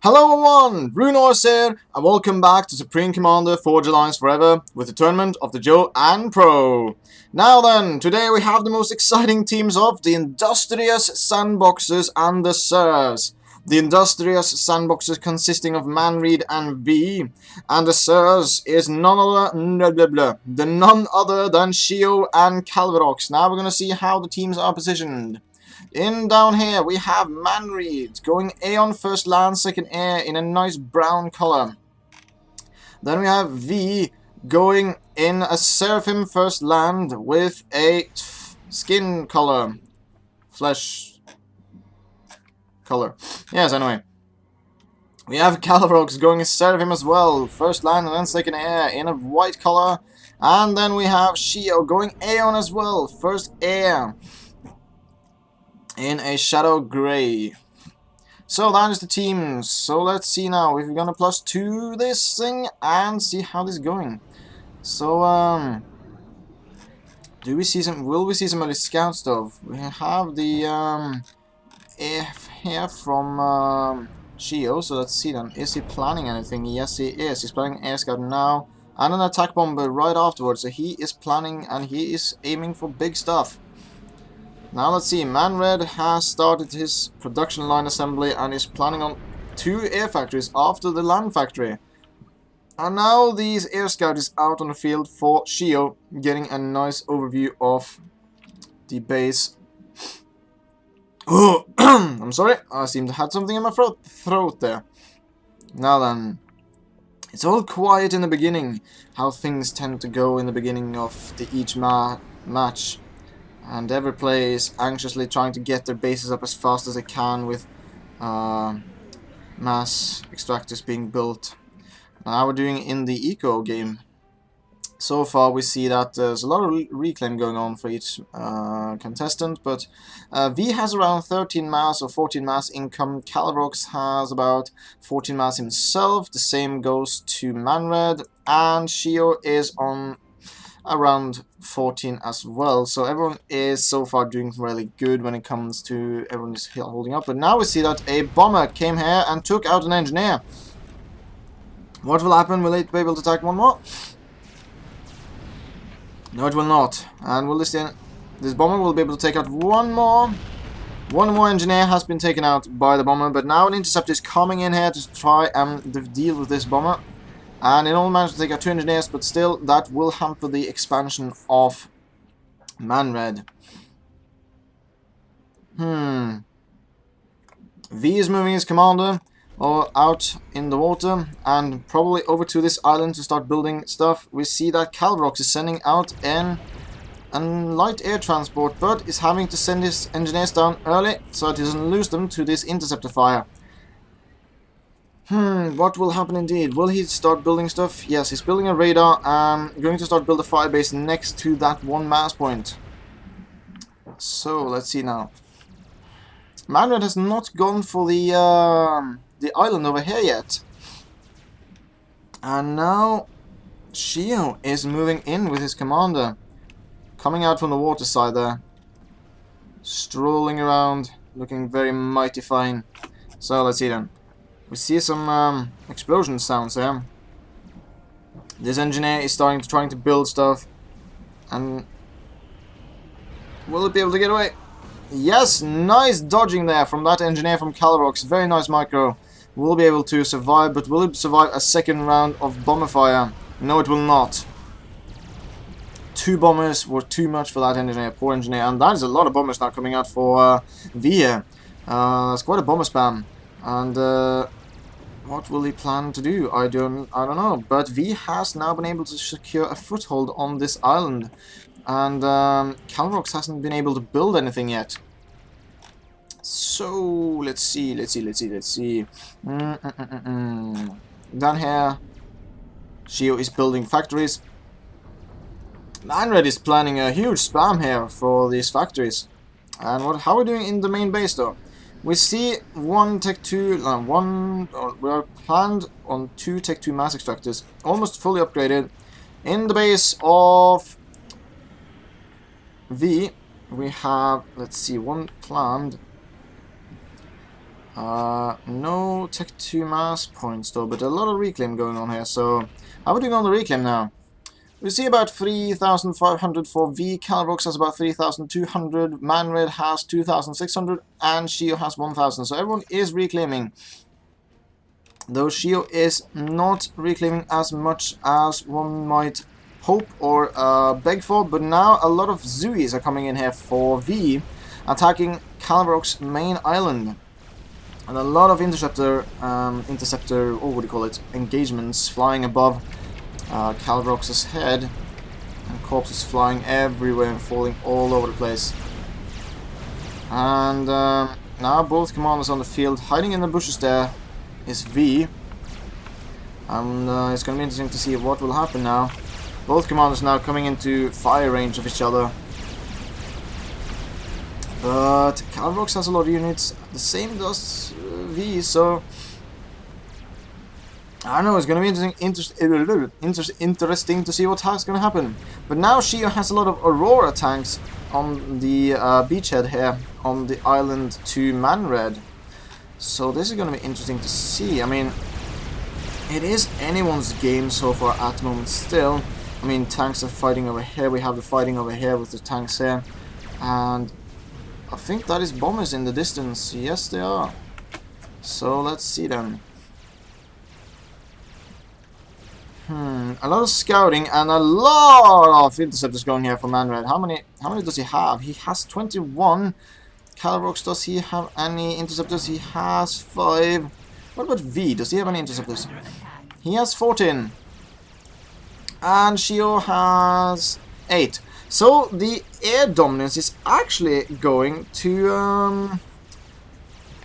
Hello everyone, Runor's here, and welcome back to Supreme Commander Forge Alliance Forever with the tournament of the Joe and Pro. Now then, today we have the most exciting teams of the Industrious Sandboxers and the Sirs. The Industrious Sandboxers consisting of Manreed and V, and the Sirs is none other than Shio and Calvarox. Now we're going to see how the teams are positioned. Down here we have Manreed going Aeon first land, second air in a nice brown color. Then we have V going in a Seraphim first land with a skin color. Flesh color. Yes, anyway. We have Calvarox going Seraphim as well. First land and then second air in a white color. And then we have Shio going Aeon as well. First air in a shadow gray. So that is the teams. So let's see now if we're gonna +2 this thing and see how this is going. So will we see some early scout stuff? We have the F here from Shio, so let's see then. Is he planning anything? Yes he is. He's planning air scout now and an attack bomber right afterwards. So he is planning and he is aiming for big stuff. Now let's see, Manred has started his production line assembly and is planning on 2 air factories after the land factory. And now these air scout is out on the field for Shio, getting a nice overview of the base. Oh, I'm sorry, I seem to have something in my throat there. Now then, it's all quiet in the beginning, how things tend to go in the beginning of each match. And every player is anxiously trying to get their bases up as fast as they can with mass extractors being built. Now we're doing in the eco game. So far we see that there's a lot of reclaim going on for each contestant, but V has around 13 mass or 14 mass income. Calvarox has about 14 mass himself. The same goes to Manred, and Shio is on around 14 as well. So everyone is so far doing really good when it comes to everyone is holding up. But now we see that a bomber came here and took out an engineer. What will happen? Will it be able to attack one more? No, it will not. And will this bomber will be able to take out one more? One more engineer has been taken out by the bomber, but now an interceptor is coming in here to try and deal with this bomber. And it only managed to take out 2 engineers, but still, that will hamper the expansion of Manred. V is moving his commander out in the water, and probably over to this island to start building stuff. We see that Calvarox is sending out a light air transport, but is having to send his engineers down early, so that he doesn't lose them to this interceptor fire. What will happen indeed? Will he start building stuff? Yes, he's building a radar and going to start build a firebase next to that one mass point. So, let's see now. Manred has not gone for the island over here yet. And now Shio is moving in with his commander. Coming out from the water side there. Strolling around, looking very mighty fine. So, let's see then. We see some explosion sounds here. This engineer is trying to build stuff. And will it be able to get away? Yes, nice dodging there from that engineer from Calvarox. Very nice micro. Will be able to survive, but will it survive a second round of bomber fire? No, it will not. 2 bombers were too much for that engineer, poor engineer. And that is a lot of bombers now coming out for V here. It's quite a bomber spam. And what will he plan to do? I don't know. But V has now been able to secure a foothold on this island. And Calvarox hasn't been able to build anything yet. So, let's see. Down here, Shio is building factories. Manred is planning a huge spam here for these factories. And how are we doing in the main base though? We see one Tech 2, we are planned on 2 Tech 2 mass extractors, almost fully upgraded. In the base of V, we have, let's see, one planned No Tech 2 mass points though, but a lot of reclaim going on here, so how are we doing on the reclaim now? We see about 3,500 for V, Calrox has about 3,200, Manred has 2,600, and Shio has 1,000, so everyone is reclaiming. Though Shio is not reclaiming as much as one might hope or beg for, but now a lot of Zuis are coming in here for V, attacking Calrox's main island. And a lot of interceptor, or what do you call it, engagements flying above Calrox's head, and corpses flying everywhere and falling all over the place. And now both commanders on the field, hiding in the bushes there is V. And it's going to be interesting to see what will happen now. Both commanders now coming into fire range of each other. But Calrox has a lot of units, the same does V, so I don't know, it's going to be interesting to see what's going to happen. But now Shio has a lot of Aurora tanks on the beachhead here, on the island to Manred. So this is going to be interesting to see. I mean, it is anyone's game so far at the moment still. I mean, tanks are fighting over here, we have the fighting over here with the tanks here. And I think that is bombers in the distance. Yes, they are. So let's see then. A lot of scouting and a lot of interceptors going here for Manred. How many does he have? He has 21. Calrox, does he have any interceptors? He has 5. What about V? Does he have any interceptors? He has 14. And Shio has 8. So the air dominance is actually going to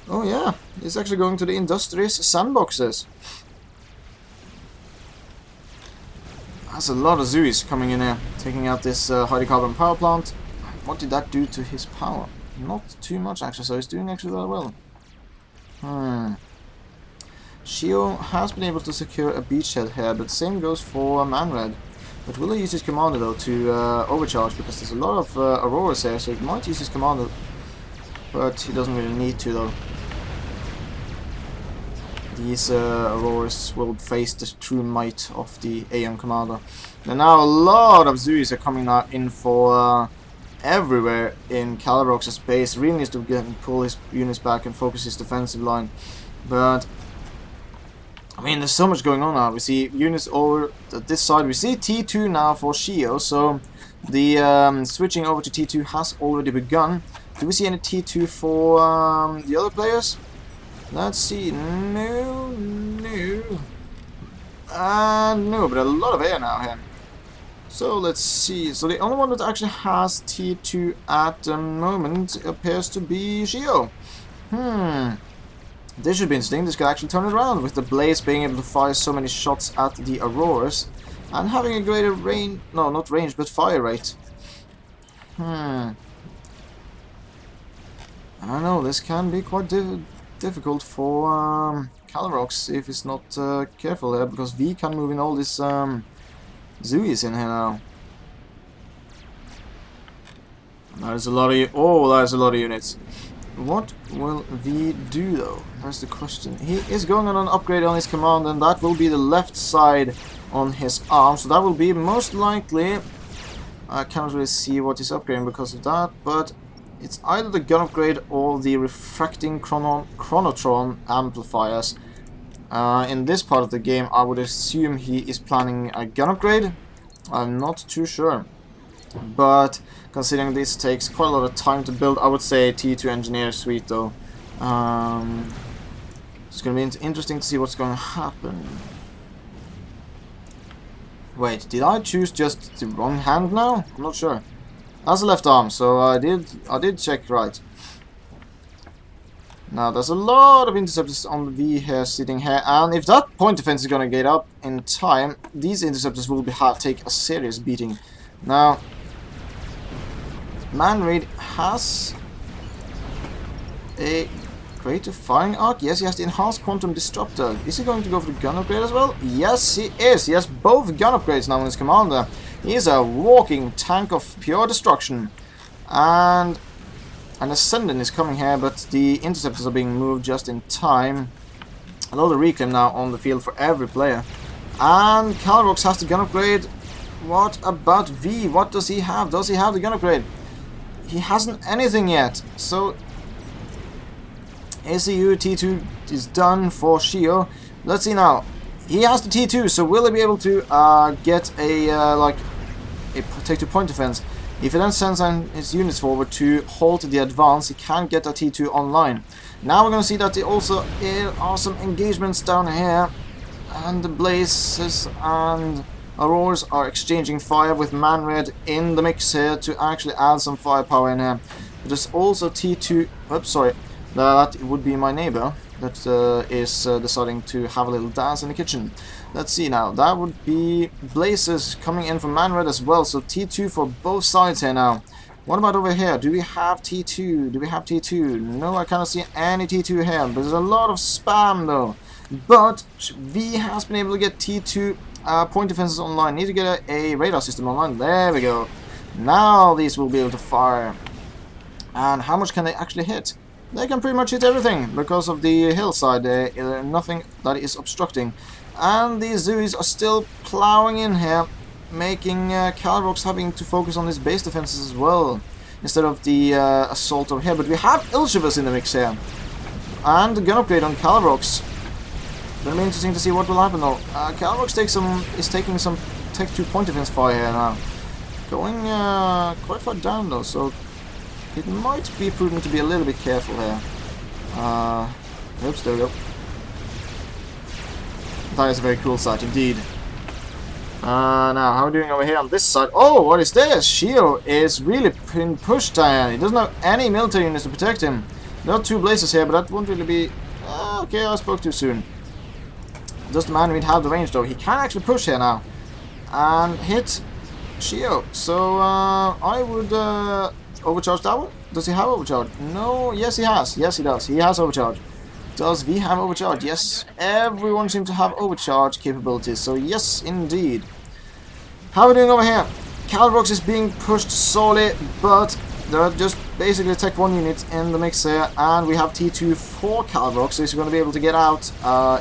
oh yeah, it's actually going to the Industrious Sandboxers. That's a lot of Zuis coming in here, taking out this hydrocarbon power plant. What did that do to his power? Not too much actually, so he's doing actually very well. Shio has been able to secure a beachhead here, but same goes for Manred. But will he use his commander though to overcharge, because there's a lot of Auroras here, so he might use his commander. But he doesn't really need to though. These Auroras will face the true might of the AM commander. And now a lot of Zuis are coming now in for everywhere in Calrox's base. Really needs to pull his units back and focus his defensive line. But I mean, there's so much going on now. We see units over at this side. We see T2 now for Shio, so the switching over to T2 has already begun. Do we see any T2 for the other players? Let's see. No. No, but a lot of air now here. So let's see. So the only one that actually has T2 at the moment appears to be Shio. This should be interesting. This could actually turn it around with the Blaze being able to fire so many shots at the Auroras and having a greater range. No, not range, but fire rate. I don't know. This can be quite difficult for Calrox if he's not careful here, because V can move in all these Zuis in here now. There's a lot of there's a lot of units. What will V do though? That's the question. He is going on an upgrade on his command, and that will be the left side on his arm. So that will be most likely. I can't really see what he's upgrading because of that, but it's either the gun upgrade or the refracting chronotron amplifiers. In this part of the game, I would assume he is planning a gun upgrade. I'm not too sure. But considering this takes quite a lot of time to build, I would say T2 Engineer Suite though. It's going to be interesting to see what's going to happen. Wait, did I choose just the wrong hand now? I'm not sure. That's the left arm, so I did check right. Now there's a lot of interceptors on the V here, sitting here, and if that point defense is going to get up in time, these interceptors will take a serious beating. Now, Manred has a greater firing arc. Yes, he has the enhanced quantum disruptor. Is he going to go for the gun upgrade as well? Yes, he is. He has both gun upgrades now in his commander. He is a walking tank of pure destruction. And An Ascendant is coming here, but the Interceptors are being moved just in time. A lot of reclaim now on the field for every player. And Calrox has the gun upgrade. What about V? What does he have? Does he have the gun upgrade? He hasn't anything yet. So ACU T2 is done for Shio. Let's see now. He has the T2, so will he be able to get a like a take 2 point defense? If he then sends his units forward to halt the advance, he can get a T2 online. Now we're going to see that there also are some engagements down here, and the Blazes and Auroras are exchanging fire with Manred in the mix here to actually add some firepower in here. But there's also T2. Oops, sorry, that would be my neighbor that is deciding to have a little dance in the kitchen. Let's see now. That would be Blazes coming in from Manred as well. So T2 for both sides here now. What about over here? Do we have T2? Do we have T2? No, I cannot see any T2 here. But there's a lot of spam though. But V has been able to get T2 point defenses online. Need to get a radar system online. There we go. Now these will be able to fire. And how much can they actually hit? They can pretty much hit everything because of the hillside. Nothing that is obstructing. And these Zoos are still plowing in here, making Calrox having to focus on his base defenses as well, instead of the assault over here. But we have Ilshivas in the mix here. And the gun upgrade on Calrox. It'll be interesting to see what will happen though. Calrox is taking some Tech 2 point defense fire here now. Going quite far down though, so it might be prudent to be a little bit careful here. Oops, there we go. That is a very cool sight indeed. Now, how are we doing over here on this side? Oh, what is this? Shio is really being pushed down. He doesn't have any military units to protect him. There are 2 Blazes here, but that won't really be... okay, I spoke too soon. Does the man have the range though? He can actually push here now. And hit Shio. So, I would overcharge that one. Does he have overcharge? No, yes he has. Yes he does. He has overcharge. Does V have overcharge? Yes, everyone seems to have overcharge capabilities, so yes, indeed. How are we doing over here? Calrox is being pushed solely, but there are just basically Tech 1 units in the mix here, and we have T2 for Calrox, so he's going to be able to get out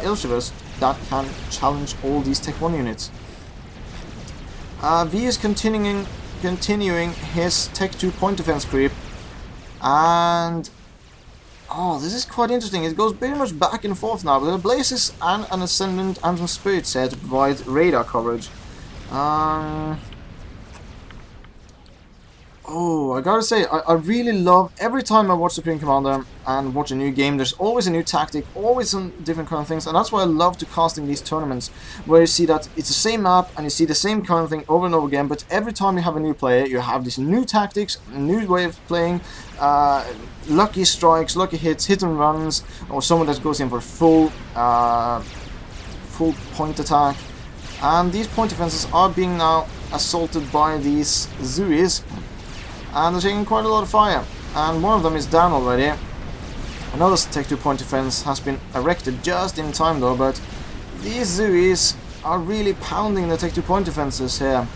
Ilshivas that can challenge all these Tech 1 units. V is continuing his Tech 2 point defense creep, and... oh, this is quite interesting. It goes very much back and forth now. There are Blazes and an Ascendant and some Spirits here to provide radar coverage. Oh, I gotta say, I really love, every time I watch Supreme Commander and watch a new game, there's always a new tactic, always some different kind of things, and that's why I love to cast in these tournaments, where you see that it's the same map, and you see the same kind of thing over and over again, but every time you have a new player, you have these new tactics, a new way of playing, lucky strikes, lucky hits, hit and runs, or someone that goes in for full point attack, and these point defenses are being now assaulted by these Zuis. And they're taking quite a lot of fire. And one of them is down already. Another Tech 2 point defense has been erected just in time though, but these Zuis are really pounding the Tech 2 point defenses here.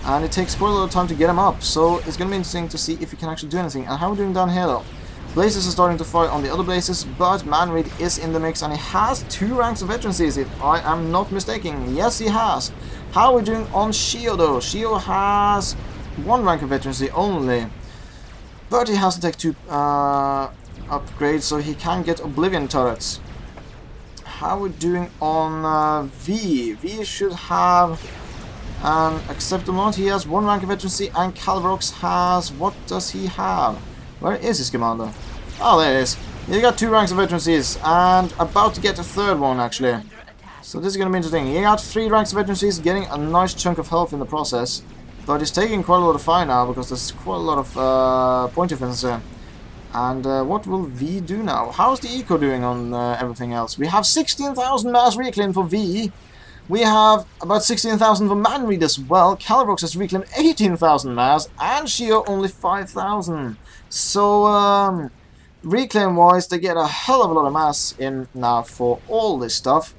And it takes quite a lot of time to get them up, so it's going to be interesting to see if we can actually do anything. And how are we doing down here though? Blazes are starting to fire on the other Blazes, but Manreed is in the mix and he has 2 ranks of veterancies, if I am not mistaken. Yes, he has. How are we doing on Shio though? Shio has 1 rank of veterancy only, but he has to take 2 upgrades, so he can get Oblivion turrets. How are we doing on V? V should have an acceptable amount. He has 1 rank of veterancy, and Calrox has, what does he have? Where is his commander? Oh, there it is. He got 2 ranks of veterancies, and about to get a 3rd one actually. So this is going to be interesting. He got 3 ranks of veterancies, getting a nice chunk of health in the process. But he's taking quite a lot of fire now because there's quite a lot of point defense there. And what will V do now? How's the eco doing on everything else? We have 16,000 mass reclaim for V. We have about 16,000 for Manreed as well. Calrox has reclaimed 18,000 mass, and Shio only 5,000. So reclaim wise, they get a hell of a lot of mass in now for all this stuff.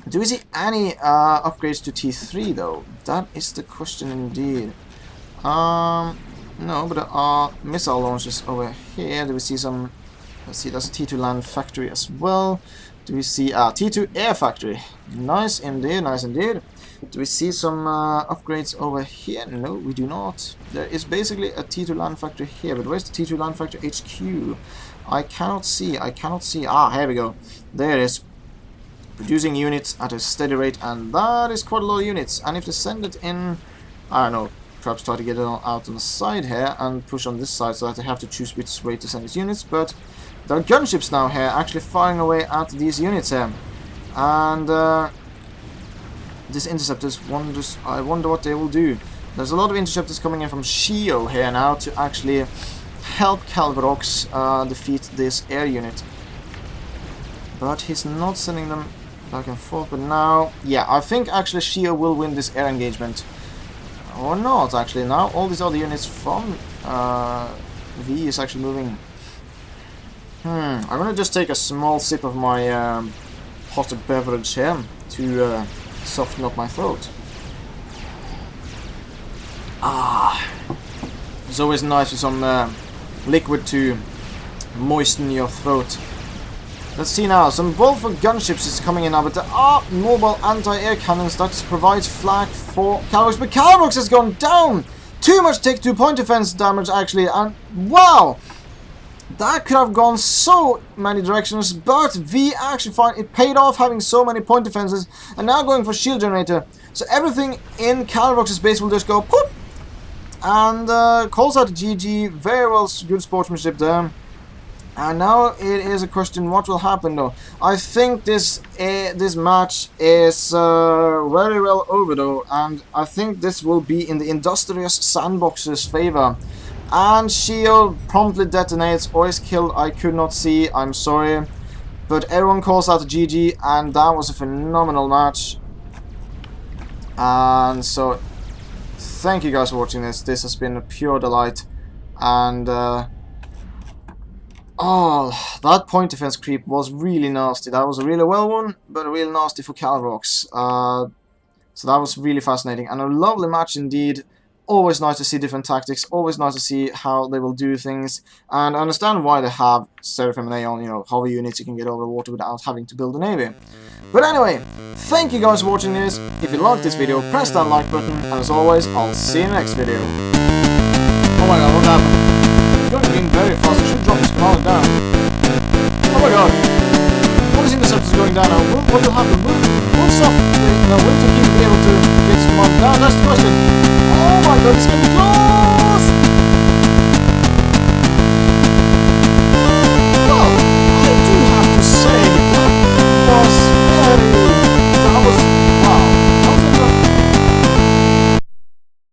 Do we see any upgrades to T3 though? That is the question indeed. No, but there are missile launches over here. Do we see some... Let's see, there's a T2 land factory as well. Do we see... T2 air factory. Nice indeed, nice indeed. Do we see some upgrades over here? No, we do not. There is basically a T2 land factory here, but where's the T2 land factory HQ? I cannot see, I cannot see. Here we go. There it is. Producing units at a steady rate, and that is quite a lot of units. And if they send it in... I don't know, perhaps try to get it out on the side here and push on this side so that they have to choose which way to send its units, but there are gunships now here actually firing away at these units here. And this interceptors wonders, I wonder what they will do. There's a lot of interceptors coming in from Shio here now to actually help Calvarox defeat this air unit. But he's not sending them back and forth, but now, yeah, I think actually Shio will win this air engagement. Or not, actually. Now all these other units from V is actually moving. I'm gonna just take a small sip of my hot beverage here to soften up my throat. It's always nice with some liquid to moisten your throat. Let's see now, some Wolfer gunships is coming in now, but there are mobile anti-air cannons that provides flag for Calvarox, but Calvarox has gone down! Too much take-two point defense damage actually, and wow! That could have gone so many directions, but V actually find it paid off having so many point defenses, and now going for shield generator. So everything in Calvarox's base will just go poof! And calls out GG, very well, good sportsmanship there. And now it is a question what will happen though. I think this match is very well over though, and I think this will be in the Industrious Sandboxers' favor. And Shio promptly detonates or is killed, I could not see, I'm sorry. But everyone calls out GG, and that was a phenomenal match. And so, thank you guys for watching this. This has been a pure delight. And oh, that point defense creep was really nasty. That was a really well one, but really nasty for Calvarox. So that was really fascinating and a lovely match indeed. Always nice to see different tactics. Always nice to see how they will do things, and I understand why they have Seraphim and Aeon, you know, hover units you can get over water without having to build a navy. But anyway, thank you guys for watching this. If you liked this video, press that like button, and as always, I'll see you in the next video. Oh my god, what happened? It's going very fast. I should drop this command down. Oh my god. All these interceptors going down now. What will happen? Will soft, will Tourney be able to get this command down? That's the question. Oh my god, it's going to be close!